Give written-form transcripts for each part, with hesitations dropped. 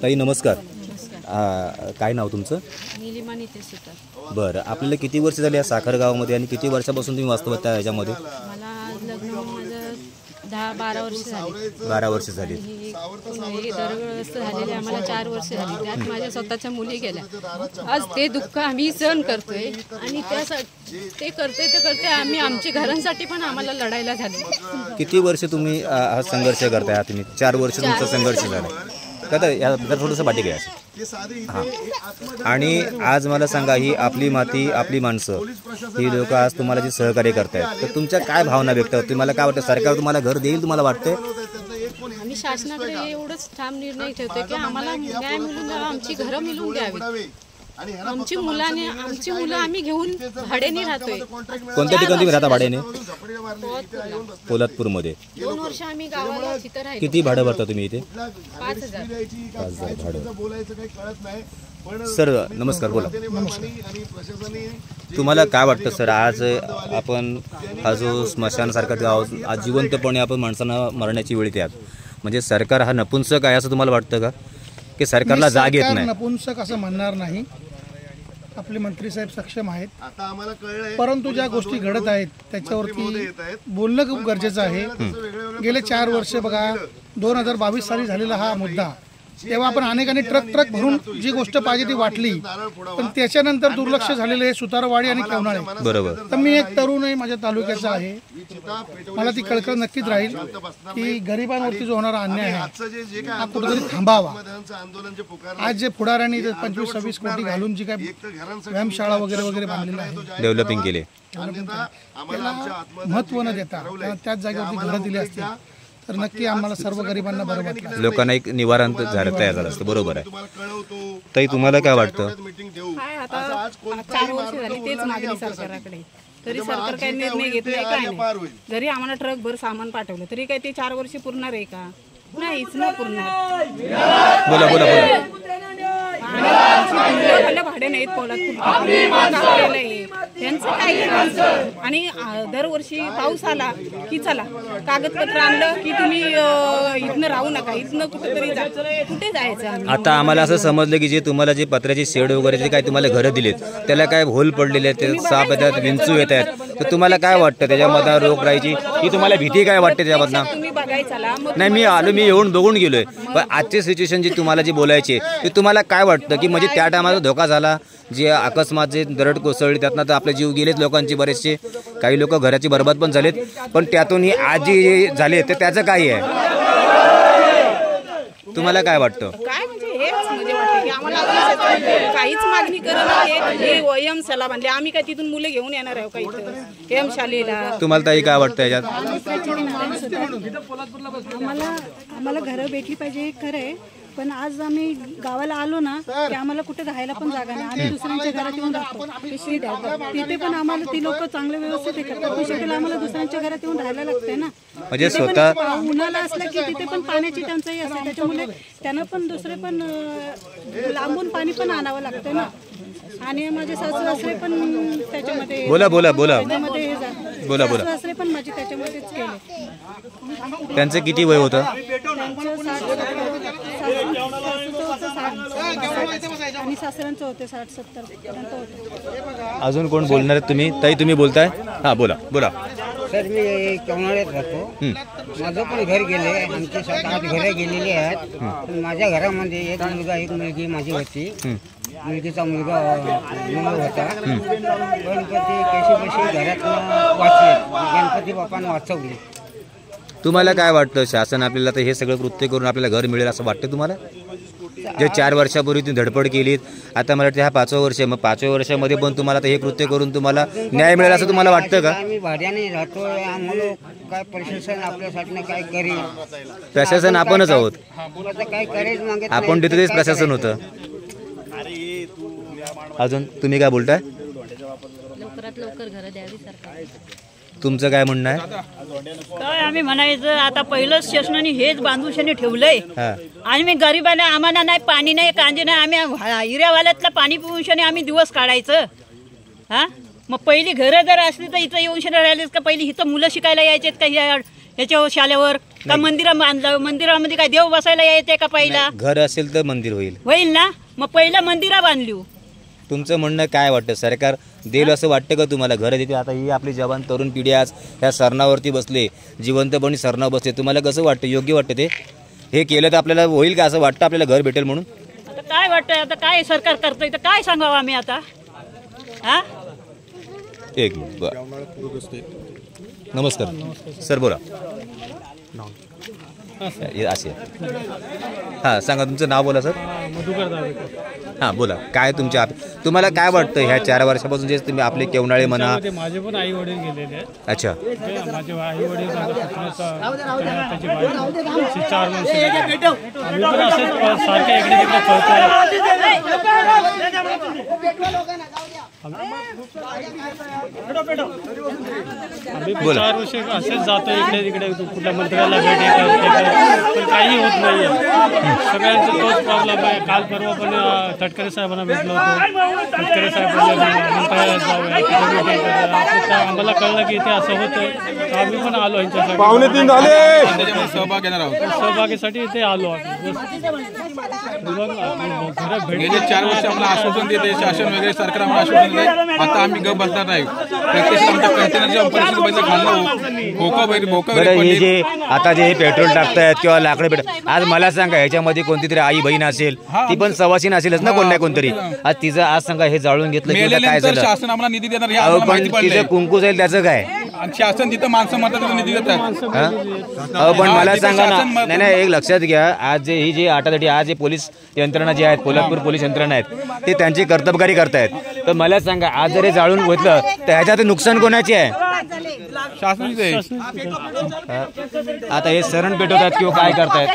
ताई नमस्कार. काय नाव तुमचं? नीलिमा नितेश सुतार. बरं, आपल्याला किती वर्ष झाली या साखर गावामध्ये आणि किती वर्षापासून तुम्ही वास्तवात त्या ह्याच्यामध्ये? मला लग्न माझं 10-12 वर्ष झाली. 12 वर्ष झाली. हे दरवेळेस झालेले आम्हाला 4 वर्ष झाली. त्यात माझ्या स्वतःच्या मुली गेल्या. आज ते दुःख आम्ही सहन करतोय आणि त्यासाठी ते करते आम्ही आमच्या घरांसाठी पण आम्हाला लढायला झाले. किती वर्ष तुम्ही हा संघर्ष करताय? हा तुम्ही 4 वर्ष तुमचा संघर्ष झाला का? तर याबद्दल थोडंसं पाठी घ्यायचं. हां, आणि आज मला सांगा, ही आपली माती आपली माणसं ही लोक आज तुम्हाला जे सहकार्य करतायत, तर तुमच्या काय भावना व्यक्त होतात? तुम्हाला काय वाटतं, सरकार तुम्हाला घर देईल तुम्हाला वाटतंय? आम्ही शासनाकडे एवढंच ठाम निर्णय ठेवतोय की आम्हाला न्याय मिळून द्यावा, आमची घरं मिळून द्यावी. आमची मुलं आम्ही घेऊन भाड्याने राहतोय. कोणत्या ठिकाणी तुम्ही राहता भाड्याने? पोलादपूरमध्ये. 2 वर्ष आम्ही गावाला तिथं राहिलो. किती भाडं भरता तुम्ही इथे? 5,000 भाडं. सर नमस्कार, बोला. तुम्हाला काय वाटतं सर, आज आपण हा जो स्मशानसारखा गाव आज जिवंतपणे आपण माणसांना मरण्याची वेळ त्यात, म्हणजे सरकार हा नपुंसक आहे असं तुम्हाला वाटतं का, की सरकारला जाग येत नाही? नपुंसक असं म्हणणार नाही. आपले मंत्री साहेब सक्षम आहेत, परंतु ज्या गोष्टी घडत आहेत त्याच्यावरती बोलणं खूप गरजेचं आहे. गेले 4 वर्ष बघा, 2022 साली झालेला हा मुद्दा, तेव्हा आपण अनेकांनी ट्रक भरून जी गोष्ट पाहिजे ती वाटली, पण त्याच्यानंतर दुर्लक्ष झालेलं आहे सुतारवाडी आणि केवनाळे. बरोबर. तर मी एक तरुण आहे, माझ्या तालुक्याचा आहे, मला ती कळकळ नक्कीच राहील की गरिबांवरती जो होणारा अन्याय आहे हा कुठेतरी थांबावा. आज जे पुढाऱ्यांनी 25-26 कोटी घालून जी काय व्यायामशाळा वगैरे बांधलेल्या आहे, डेव्हलपिंग केले, महत्व न देता त्याच जागेवरती घरं दिली असतील तर नक्की आम्हाला सर्व गरिबांना बरं वाटतं. लोकांना एक निवारण तयार झालं असतं. बरोबर आहे. ताई तुम्हाला काय वाटतं? आता 4 वर्ष झाली तेच मागणी सरकारकडे, तरी सरकार काही निर्णय घेत नाही, काय नाही. जरी आम्हाला ट्रकभर सामान पाठवलं तरी काय ते 4 वर्ष पुरणार आहे का? नाहीच ना पुरणार. बोला. भाडे नाहीत पोलादपूर, त्यांचं काय? आणि दरवर्षी पाऊस आला की चला कागदपत्र आणलं की तुम्ही इथनं राहू नका, इथनं कुठेतरी जा. कुठे जायचं? आता आम्हाला असं समजलं की जे तुम्हाला जे पत्र्याची शेड वगैरे जे काही तुम्हाला घरं दिलेत त्याला काय होल पडलेले आहेत, साप येतात, विंचू येत आहेत, तर तुम्हाला काय वाटतं त्याच्यामधनं रोग राहायची ही तुम्हाला भीती काय वाटते त्याच्यामधनं? तुम्ही बघायचा नाही, मी येऊन बघून गेलोय, पण आजची सिच्युएशन जी तुम्हाला जी बोलायची ते तुम्हाला काय वाटतं की म्हणजे त्या टायमाला धोका झाला, जे अकस्मात जे दरड कोसळली त्यातनं तर आपले जीव गेलेत लोकांचे, बरेचसे काही लोक घराची बरबाद पण झालेत, पण त्यातून ही आज जे झाले तर त्याचं काय आहे? तुम्हाला काय वाटतं? काय म्हणजे हेच म्हणजे वाटतं की आम्हाला काहीच मागणी करत वयम सला बांधले, आम्ही काय तिथून मुलं घेऊन येणार आहे का इथं एम शालेला? तुम्हाला ताई काय वाटतं याच्यात? आम्हाला घरं भेटली पाहिजे खरं आहे, पण आज आम्ही गावाला आलो ना की आम्हाला कुठे राहायला पण जागा नाही. आम्ही दुसऱ्यांच्या घरात येऊन राहतो, पिशवी द्यायला तिथे पण आम्हाला ती लोक चांगले व्यवस्थित करतात, पण शेवटी आम्हाला दुसऱ्यांच्या घरात येऊन राहायला लागतंय ना. म्हणजे स्वतः उन्हाळा असला की तिथे पण पाण्याची टंचाई असते, त्याच्यामुळे त्यांना पण दुसरे पण लांबून पाणी पण आणावं लागतं ना. आणि माझे सासू-सासरे पण त्याच्यामध्ये बोला सासरे पण माझे त्याच्यामध्येच केले. त्यांचं किती वय होतं? आणि सासऱ्यांचं होते 60-70 पर्यंत होते. अजून कोण बोलणार आहेत तुम्ही? ताई तुम्ही बोलताय? हा बोला. सर मी केवनाळ्यात राहतो, माझं पण घर गेले, आमची 7-8 घरं गेलेली आहेत. माझ्या घरामध्ये एक मुलगा एक मुलगी माझी होती, मुलगीचा मुलगा होता, गणपती कशी घरातनं वाचले, गणपती बाप्पानं वाचवले. तुम्हाला काय वाटतं, शासन आपल्याला तर हे सगळं कृत्य करून आपल्याला घर मिळेल असं वाटतं तुम्हाला? जे 4 वर्षापूर्वी तुम्ही धडपड केलीत, आता मला वाटतं हा 5वं वर्ष, मग 5व्या वर्षामध्ये पण तुम्हाला हे कृत्य करून तुम्हाला न्याय मिळेल असं तुम्हाला वाटतं का? आम्ही भाड्याने राहतो, आम्हाला काय प्रशासन आपल्यासाठी काय करेल? प्रशासन आपणच आहोत, काय करेल मागे आपण तिथे तेच प्रशासन होतं. अजून तुम्ही काय बोलताय? लवकरात लवकर घरं द्यावी सरकार. तुमचं काय म्हणणं आहे? काय आम्ही म्हणायचं, आता पहिलंच शासनाने हेच बांधून ठेवलंय आणि मी गरीबाला आम्हाला नाही पाणी नाही कांदे नाही, आम्ही हिऱ्यावाल्यातलं पाणी पिऊन आम्ही दिवस काढायचं. हा, मग पहिली घरं जर असली तर इथं येऊन राहिलेच का? पहिली इथं मुलं शिकायला यायचेत का? याच्या शाळेवर का मंदिरं बांधलं, मंदिरामध्ये काय देव बसायला येते का पहिला? घर असेल तर मंदिर होईल ना, मग पहिला मंदिरं बांधली. तुमचं म्हणणं काय वाटतं, सरकार देईल असं वाटतं का तुम्हाला? घरं देते. आता ही आपली जवान तरुण पिढी आज ह्या सरणावरती बसले, जिवंतपणे सरणावर बसले, तुम्हाला कसं वाटतं, योग्य वाटतं ते? हे केलं तर आपल्याला होईल का, असं वाटतं आपल्याला घर भेटेल म्हणून? आता काय वाटतंय, आता काय सरकार करतोय तर काय सांगावं आम्ही आता? हा, एक मिनिट. बरं, नमस्कार सर, बोला. असे हां, सांगा तुमचं नाव. बोला सर. हां, बोला. काय तुम्हाला काय वाटतं ह्या 4 वर्षापासून जे तुम्ही आपले केवनाळे म्हणा? माझे पण आई वडील गेलेले आहेत. अच्छा. माझे आई वडील 4 वर्ष आम्ही पण असेच सारखे इकडे तिकडे आम्ही 4 वर्ष असेच जातो इकडे तिकडे, कुठल्या मंत्र्याला भेट पण काही होत नाहीये. सगळ्यांचा तोच प्रॉब्लेम आहे. काल परवा पण तटकरे साहेबांना भेटलो होतो. तटकरे साहेबांना मंत्रालयात जाऊया, आम्हाला कळलं की इथे असं होतं, तर आम्ही पण आलो यांच्यासाठी. 2:15 झाले सहभागीसाठी इथे आलो आम्ही. गेले 4 वर्ष आम्हाला आश्वासन देते शासन वगैरे, सरकार आम्हाला आश्वासन देते. आता आम्ही गप बसणार नाही. प्रत्यक्ष आमच्या कंटेनरच्या परिस्थिती बघितलं, बरं, हे जे आता जे पेट्रोल टाकतायत किंवा लाकडं भेटत, आज मला सांगा ह्याच्यामध्ये कोणती तरी आई बहीण असेल, ती पण सवासीन असेलच ना, कोण नाही कोणतरी. आज तिचं आज सांगा हे जाळून घेतलं की काय झालं? शासन आम्हाला निधी देणार हे पण माहिती पडले. तिचं कुंकू जाईल त्याचं काय? शासन तिथं माणसं म्हणतात निधी देतात. पण मला सांगा ना, नाही एक लक्षात घ्या, आज जे ही जी आटासाठी आज जे पोलीस यंत्रणा जी आहेत, पोलादपूर पोलीस यंत्रणा आहेत, ते त्यांची कर्तबगारी करतायत. तर मला सांगा, आज जर हे जाळून घेतलं तर ह्याच्यात नुकसान कोणाचे आहे? आता हे सरण पेटवतात किंवा काय करतायत?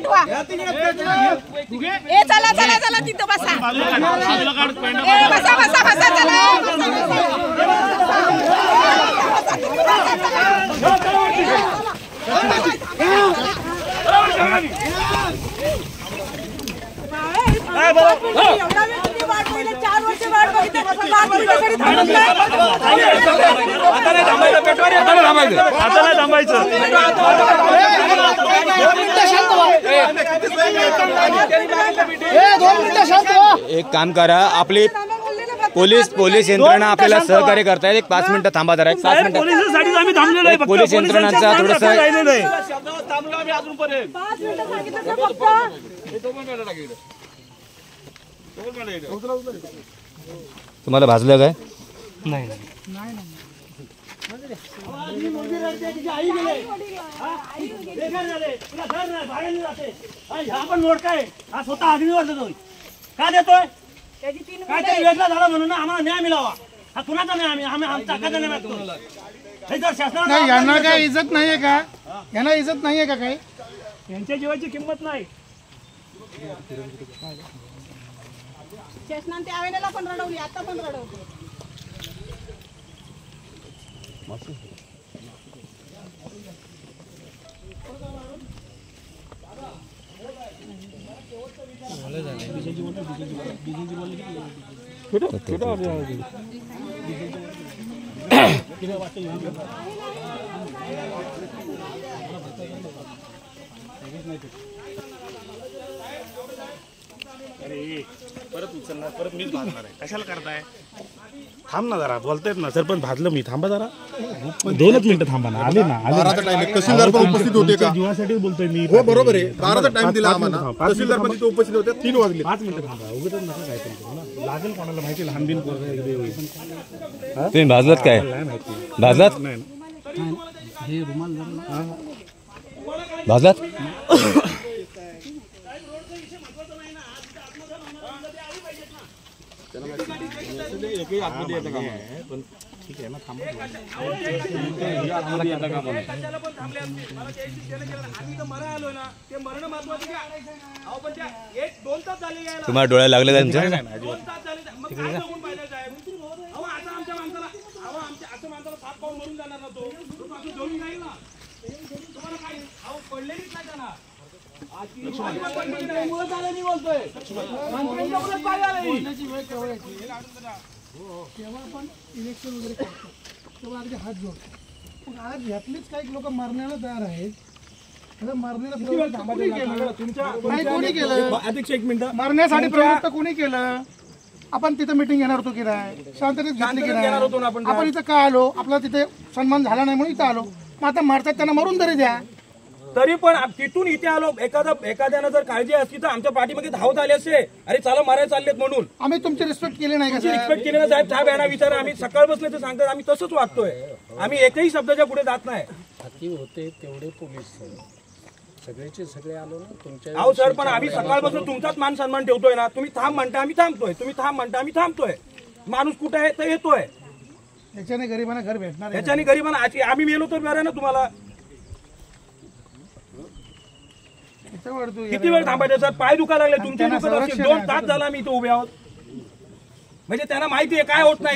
एक काम करा, आपली पोलीस यंत्रणा आपल्याला सहकार्य करतायत. एक 5 मिनिटं थांबा जरा. 5 मिनिटं पोलीस यंत्रणांचा थोडस तुम्हाला भाजलं काय? नाही. स्वतः अग्नीवर देतोय का देतोय? काहीतरी वेगळा झाला म्हणून आम्हाला न्याय मिळावा. हा कुणाचा न्याय? आम्ही आमचा हक्काचा न्याय मागतो. हे जर शासनाला यांना काय इज्जत नाहीये का? यांना इज्जत नाहीये का? काय यांच्या जीवाची किंमत नाही. शासनाने त्यावेळेला पण रडवली, आता पण रडवते. परत उचलणार, परत मीच भाजणार आहे. कशाला करताय? थांब ना जरा, बोलतायत ना सरपंच, भाजलं मी. थांबा जरा, 2च मिनिटं थांबा ना. आले ना, तहसीलदार पण उपस्थित होते का? जीवासाठी बोलतोय मी. हो बरोबर आहे, 12चा टाइम दिला आम्हाला. तहसीलदार पण तिथे उपस्थित होते. 3 वाजले. 5 मिनिटं थांबा. उगाच नका काय पण लागेल कोणाला माहिती. लहान बिन तुम्ही भाजलात काय? भाजलात हे रुमाल भाजलात? ठीक आहे ना, थांबा. तुम्हाला डोळ्याला लागले का तुमच्या? तेव्हा आपण इलेक्शन वगैरे करतो तेव्हा अगदी हात जोडतो. मग आज ह्यातलीच काही लोक मारण्याला तयार आहेत कोणी केलं अध्यक्ष एक मिनिट मरण्यासाठी प्रवृत्त कोणी केलं? आपण तिथे मीटिंग घेणार होतो की नाही? शांततेत घेतली की नाही? आपण इथं का आलो? आपला तिथे सन्मान झाला नाही म्हणून इथं आलो. मग आता मारतात त्यांना मरून तरी द्या. तरी पण तिथून इथे आलो. एखाद्यानं जर काळजी असती तर आमच्या पाठीमागे धावत आले असते. अरे चला मारायला चाललेत म्हणून. आम्ही तुमची रिस्पेक्ट केली नाही का? रिस्पेक्ट केली ना साहेब. साहेब यांना विचार. आम्ही सकाळपासून ते सांगतात आम्ही तसंच वागतोय. आम्ही एकही शब्दाच्या पुढे जात नाही. होते तेवढे पोलीस सगळेचे सगळे आलो ना तुमच्या. अहो सर पण आम्ही सकाळपासून तुमचाच मान सन्मान ठेवतोय ना. तुम्ही थांब म्हणता आम्ही थांबतोय. तुम्ही थांब म्हणता आम्ही थांबतोय. माणूस कुठे आहे तर येतोय. याच्याने गरिबांना घर भेटणार. याच्याने गरिबांना आम्ही मेलो तर बरं ना तुम्हाला. किती वेळ थांबायचं सर? पाय दुखायला लागले तुमचे. 2 तास झाला आम्ही इथे उभे आहोत. म्हणजे त्यांना माहिती आहे काय होत नाही.